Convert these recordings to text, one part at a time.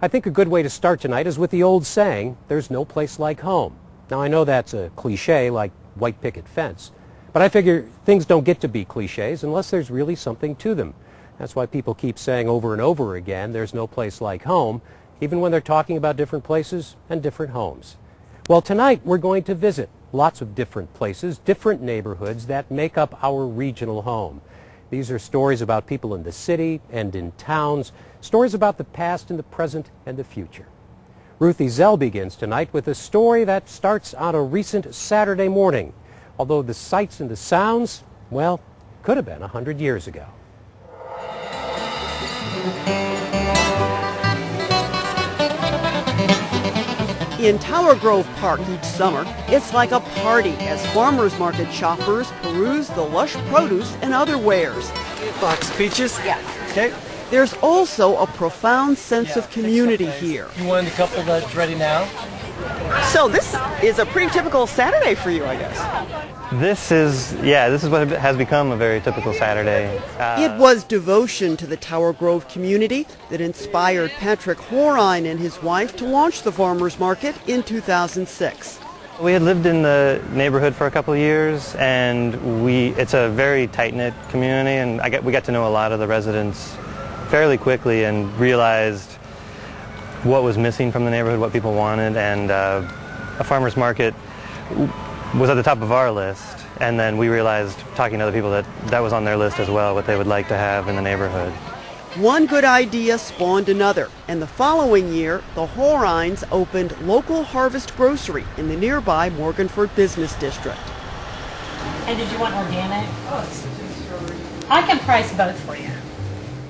I think a good way to start tonight is with the old saying, there's no place like home. Now, I know that's a cliche like white picket fence, but I figure things don't get to be cliches unless there's really something to them. That's why people keep saying over and over again, there's no place like home, even when they're talking about different places and different homes. Well, tonight we're going to visit lots of different places, different neighborhoods that make up our regional home. These are stories about people in the city and in towns, stories about the past and the present and the future. Ruth Ezell begins tonight with a story that starts on a recent Saturday morning, although the sights and the sounds, well, could have been 100 years ago. In Tower Grove Park each summer, it's like a party as farmers market shoppers peruse the lush produce and other wares. Box peaches? Yeah. Okay. There's also a profound sense of community here. You want a couple that's ready now? So this is a pretty typical Saturday for you, I guess. This is what has become a very typical Saturday. It was devotion to the Tower Grove community that inspired Patrick Horine and his wife to launch the farmers market in 2006. We had lived in the neighborhood for a couple of years, and it's a very tight-knit community, and we got to know a lot of the residents fairly quickly and realized what was missing from the neighborhood, what people wanted, and a farmers market was at the top of our list, and then we realized, talking to other people, that was on their list as well, what they would like to have in the neighborhood. One good idea spawned another, and the following year, the Horines opened Local Harvest Grocery in the nearby Morganford Business District. And did you want organic? I can price both for you.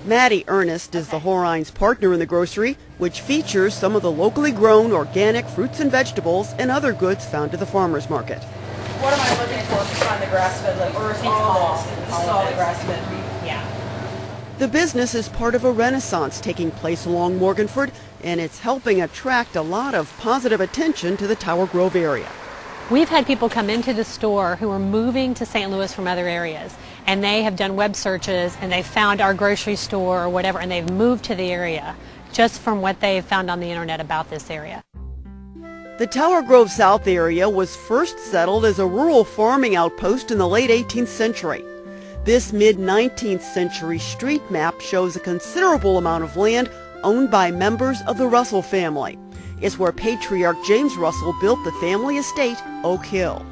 Maddie Ernest is the Horines' partner in the grocery, which features some of the locally grown organic fruits and vegetables and other goods found at the farmers market. What am I looking for to find the grass-fed, or is all the grass-fed meat? Yeah. The business is part of a renaissance taking place along Morganford, and it's helping attract a lot of positive attention to the Tower Grove area. We've had people come into the store who are moving to St. Louis from other areas, and they have done web searches and they found our grocery store or whatever, and they've moved to the area just from what they've found on the internet about this area. The Tower Grove South area was first settled as a rural farming outpost in the late 18th century. This mid-19th century street map shows a considerable amount of land owned by members of the Russell family. It's where patriarch James Russell built the family estate, Oak Hill.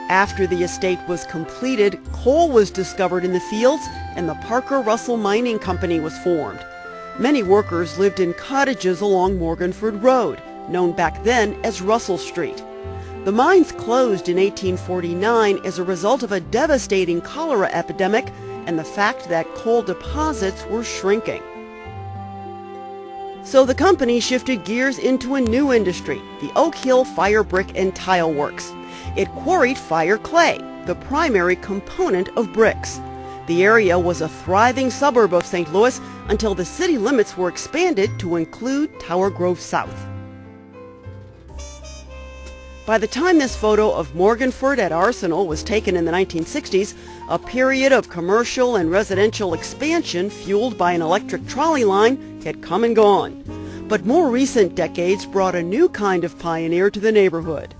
After the estate was completed, coal was discovered in the fields and the Parker Russell Mining Company was formed. Many workers lived in cottages along Morganford Road, known back then as Russell Street. The mines closed in 1849 as a result of a devastating cholera epidemic and the fact that coal deposits were shrinking. So the company shifted gears into a new industry, the Oak Hill Fire Brick and Tile Works. It quarried fire clay, the primary component of bricks. The area was a thriving suburb of St. Louis until the city limits were expanded to include Tower Grove South. By the time this photo of Morganford at Arsenal was taken in the 1960s, a period of commercial and residential expansion fueled by an electric trolley line had come and gone. But more recent decades brought a new kind of pioneer to the neighborhood.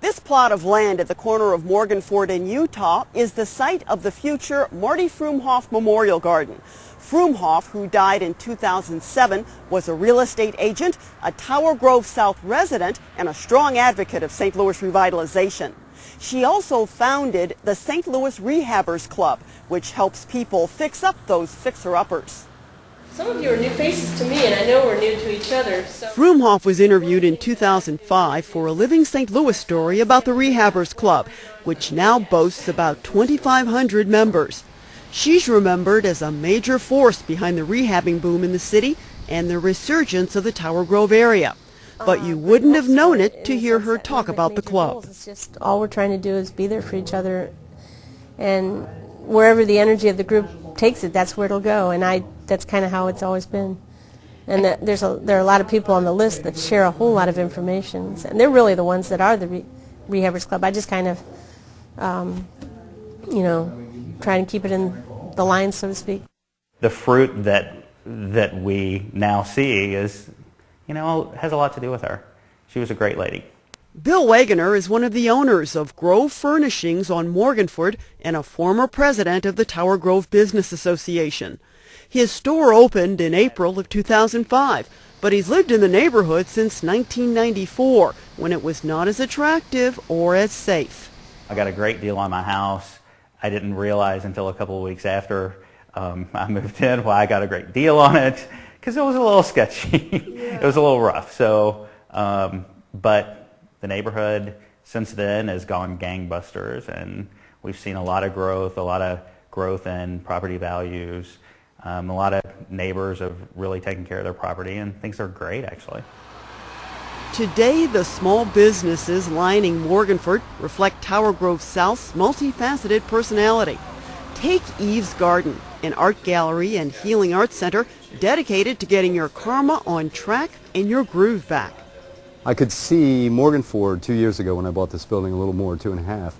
This plot of land at the corner of Morganford and Utah is the site of the future Marty Frumhoff Memorial Garden. Frumhoff, who died in 2007, was a real estate agent, a Tower Grove South resident, and a strong advocate of St. Louis revitalization. She also founded the St. Louis Rehabbers Club, which helps people fix up those fixer-uppers. Some of you are new faces to me, and I know we're new to each other. Frumhoff was interviewed in 2005 for a Living St. Louis story about the Rehabbers Club, which now boasts about 2,500 members. She's remembered as a major force behind the rehabbing boom in the city and the resurgence of the Tower Grove area. But you wouldn't have known it to hear her talk about the club. It's just all we're trying to do is be there for each other, and wherever the energy of the group takes it, that's where it'll go, and that's kind of how it's always been. And there are a lot of people on the list that share a whole lot of information, and they're really the ones that are the Rehabbers Club. I just kind of, try and keep it in the line, so to speak. The fruit that that we now see is, has a lot to do with her. She was a great lady. Bill Wagoner is one of the owners of Grove Furnishings on Morganford and a former president of the Tower Grove Business Association. His store opened in April of 2005, but he's lived in the neighborhood since 1994, when it was not as attractive or as safe. I got a great deal on my house. I didn't realize until a couple of weeks after I moved in why I got a great deal on it, because it was a little sketchy. It was a little rough. So, but the neighborhood since then has gone gangbusters, and we've seen a lot of growth in property values. A lot of neighbors have really taken care of their property, and things are great, actually. Today, the small businesses lining Morganford reflect Tower Grove South's multifaceted personality. Take Eve's Garden, an art gallery and healing arts center dedicated to getting your karma on track and your groove back. I could see Morganford 2 years ago when I bought this building, a little more, 2.5,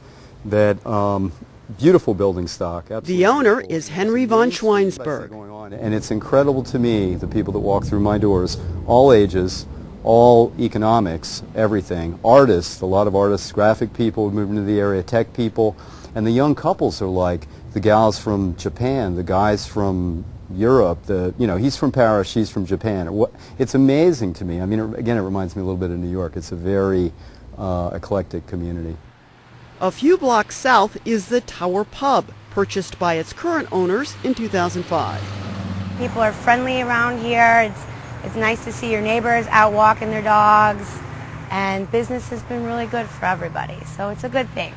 that beautiful building stock. Absolutely. The owner is Henry von Schweinsberg. And it's incredible to me, the people that walk through my doors, all ages, all economics, everything. Artists, a lot of artists, graphic people moving into the area, tech people, and the young couples are like the gals from Japan, the guys from Europe, he's from Paris, she's from Japan. It's amazing to me. I mean, again, it reminds me a little bit of New York. It's a very eclectic community. A few blocks south is the Tower Pub, purchased by its current owners in 2005. People are friendly around here. It's nice to see your neighbors out walking their dogs, and business has been really good for everybody, so it's a good thing.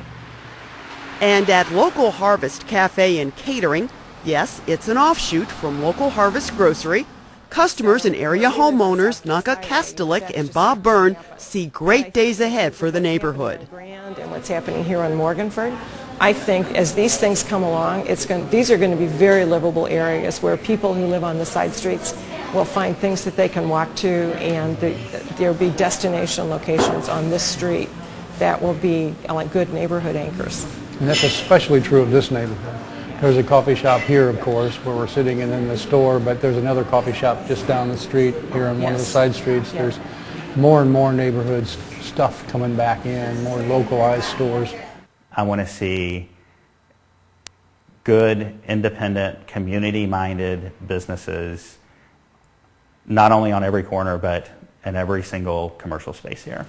And at Local Harvest Cafe and Catering, yes, it's an offshoot from Local Harvest Grocery, customers and area homeowners Naka Kastelik and Bob Byrne see great days ahead for the neighborhood. And what's happening here on Morganford, I think as these things come along, these are going to be very livable areas where people who live on the side streets will find things that they can walk to, and there will be destination locations on this street that will be like good neighborhood anchors. And that's especially true of this neighborhood. There's a coffee shop here, of course, where we're sitting, and then the store, but there's another coffee shop just down the street here on one of the side streets. Yeah. There's more and more neighborhood stuff coming back in, more localized stores. I want to see good, independent, community-minded businesses, not only on every corner, but in every single commercial space here.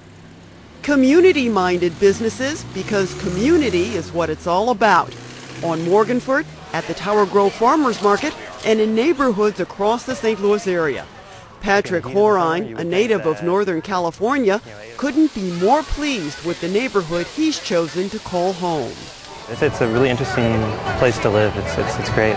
Community-minded businesses, because community is what it's all about. On Morganford, at the Tower Grove Farmers Market, and in neighborhoods across the St. Louis area. Patrick Horine, a native of Northern California, couldn't be more pleased with the neighborhood he's chosen to call home. It's a really interesting place to live. It's great.